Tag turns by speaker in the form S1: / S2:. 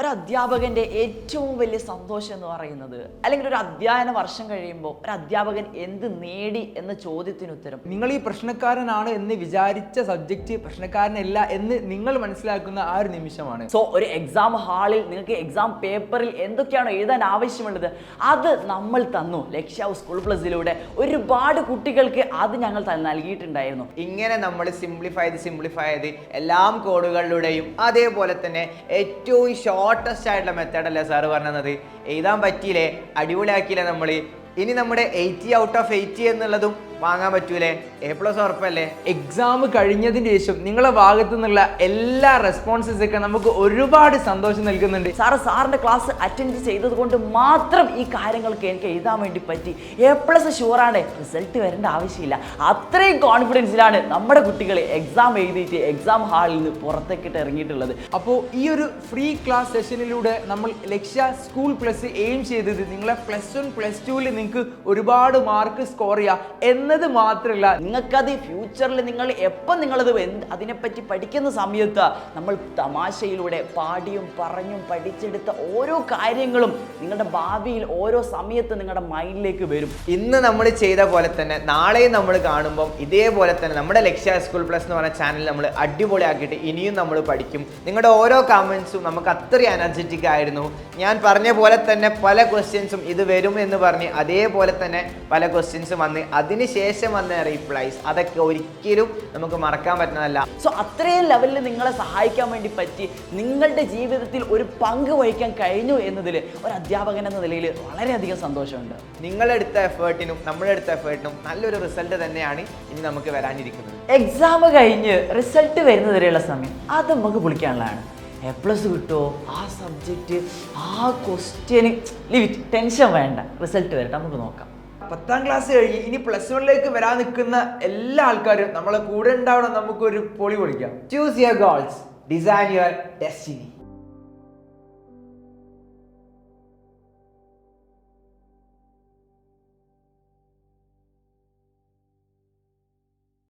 S1: ഒരു അധ്യാപകന്റെ ഏറ്റവും വലിയ സന്തോഷം എന്ന് പറയുന്നത്, അല്ലെങ്കിൽ ഒരു അധ്യയന വർഷം കഴിയുമ്പോൾ ഒരു അധ്യാപകൻ എന്ത് നേടി എന്ന ചോദ്യത്തിന് ഉത്തരം,
S2: നിങ്ങൾ ഈ പ്രശ്നക്കാരനാണ് എന്ന് വിചാരിച്ച സബ്ജക്റ്റ് പ്രശ്നക്കാരനല്ല എന്ന് നിങ്ങൾ മനസ്സിലാക്കുന്ന ആ ഒരു നിമിഷമാണ്.
S1: സോ ഒരു എക്സാം ഹാളിൽ നിങ്ങൾക്ക് എക്സാം പേപ്പറിൽ എന്തൊക്കെയാണോ എഴുതാൻ ആവശ്യമുള്ളത് അത് നമ്മൾ തന്നു. ലക്ഷ്യ സ്കൂൾ പ്ലസിലൂടെ ഒരുപാട് കുട്ടികൾക്ക് അത് ഞങ്ങൾ നൽകിയിട്ടുണ്ടായിരുന്നു.
S3: ഇങ്ങനെ നമ്മൾ സിംപ്ലിഫൈ ചെയ്ത് എല്ലാം കോഡുകളിലൂടെയും അതേപോലെ തന്നെ ഏറ്റവും ഷോർട്ടസ്റ്റ് ആയിട്ടുള്ള മെത്തേഡല്ലേ സാറ് പറഞ്ഞത്. എഴുതാൻ പറ്റിയില്ലേ, അടിപൊളിയാക്കിയില്ലേ നമ്മൾ. ഇനി നമ്മുടെ 80 ഔട്ട് ഓഫ് 80 എന്നുള്ളതും വാങ്ങാൻ പറ്റൂലേ? A+ ഉറപ്പല്ലേ?
S2: എക്സാം കഴിഞ്ഞതിന് ശേഷം നിങ്ങളെ ഭാഗത്തു നിന്നുള്ള എല്ലാ റെസ്പോൺസസ് ഒക്കെ നമുക്ക് ഒരുപാട് സന്തോഷം നൽകുന്നുണ്ട്.
S1: സാറിന്റെ ക്ലാസ് അറ്റൻഡ് ചെയ്തത് കൊണ്ട് മാത്രം ഈ കാര്യങ്ങൾക്ക് എനിക്ക് എഴുതാൻ വേണ്ടി പറ്റി. A+ ഷുവറാണ്, റിസൾട്ട് വരേണ്ട ആവശ്യമില്ല. അത്രയും കോൺഫിഡൻസിലാണ് നമ്മുടെ കുട്ടികൾ എക്സാം എഴുതിയിട്ട് എക്സാം ഹാളിൽ നിന്ന് പുറത്തേക്കിട്ട് ഇറങ്ങിയിട്ടുള്ളത്.
S2: അപ്പോൾ ഈ ഒരു ഫ്രീ ക്ലാസ് സെഷനിലൂടെ നമ്മൾ ലക്ഷ്യ സ്കൂൾ പ്ലസ് എയിം ചെയ്തത് നിങ്ങളെ +1 +2 നിങ്ങൾക്ക് ഒരുപാട് മാർക്ക് സ്കോർ ചെയ്യാം എന്നത് മാത്രമല്ല,
S1: നിങ്ങൾക്കത് ഫ്യൂച്ചറിൽ നിങ്ങളത് അതിനെപ്പറ്റി പഠിക്കുന്ന സമയത്ത് നമ്മൾ തമാശയിലൂടെ പാടിയും പറഞ്ഞും പഠിച്ചെടുത്ത ഓരോ കാര്യങ്ങളും നിങ്ങളുടെ ഭാവിയിൽ ഓരോ സമയത്ത് നിങ്ങളുടെ മൈൻഡിലേക്ക് വരും.
S3: ഇന്ന് നമ്മൾ ചെയ്ത പോലെ തന്നെ നാളെയും നമ്മൾ കാണുമ്പം ഇതേപോലെ തന്നെ നമ്മുടെ ലക്ഷ്യ സ്കൂൾ പ്ലസ് എന്ന് പറഞ്ഞ ചാനൽ നമ്മൾ അടിപൊളിയാക്കിയിട്ട് ഇനിയും നമ്മൾ പഠിക്കും. നിങ്ങളുടെ ഓരോ കമൻസും നമുക്ക് അത്രയും എനർജറ്റിക് ആയിരുന്നു. ഞാൻ പറഞ്ഞ പോലെ തന്നെ പല ക്വസ്റ്റ്യൻസും ഇത് വരും എന്ന് പറഞ്ഞ് അതേപോലെ തന്നെ പല ക്വസ്റ്റ്യൻസും വന്ന് അതിനുശേഷം വന്ന റീപ്ലൈസ് അതൊക്കെ ഒരിക്കലും നമുക്ക് മറക്കാൻ പറ്റുന്നതല്ല.
S1: സോ അത്രയും ലെവലിൽ നിങ്ങളെ സഹായിക്കാൻ വേണ്ടി പറ്റി, നിങ്ങളുടെ ജീവിതത്തിൽ ഒരു പങ്ക് വഹിക്കാൻ കഴിഞ്ഞു എന്നതിൽ ഒരു അധ്യാപകൻ എന്ന നിലയിൽ വളരെയധികം സന്തോഷമുണ്ട്.
S3: നിങ്ങളെടുത്ത എഫേർട്ടിനും നമ്മളെടുത്ത എഫേർട്ടിനും നല്ലൊരു റിസൾട്ട് തന്നെയാണ് ഇനി നമുക്ക് വരാനിരിക്കുന്നത്.
S1: എക്സാം കഴിഞ്ഞ് റിസൾട്ട് വരുന്നവരെയുള്ള സമയം അത് നമുക്ക് വിളിക്കാനുള്ളതാണ്. A+ കിട്ടുമോ, ആ സബ്ജക്റ്റ്, ആ ക്വസ്റ്റ്യന് ടെൻഷൻ വേണ്ട, റിസൾട്ട് വരട്ടെ, നമുക്ക് നോക്കാം.
S2: 10ാം ക്ലാസ് കഴിഞ്ഞ് ഇനി +1ലേക്ക് വരാൻ നിൽക്കുന്ന എല്ലാ ആൾക്കാരും നമ്മളെ കൂടെ ഉണ്ടാവണം. നമുക്കൊരു പൊളി പൊളിക്കാം.
S3: Choose your goals, design your destiny.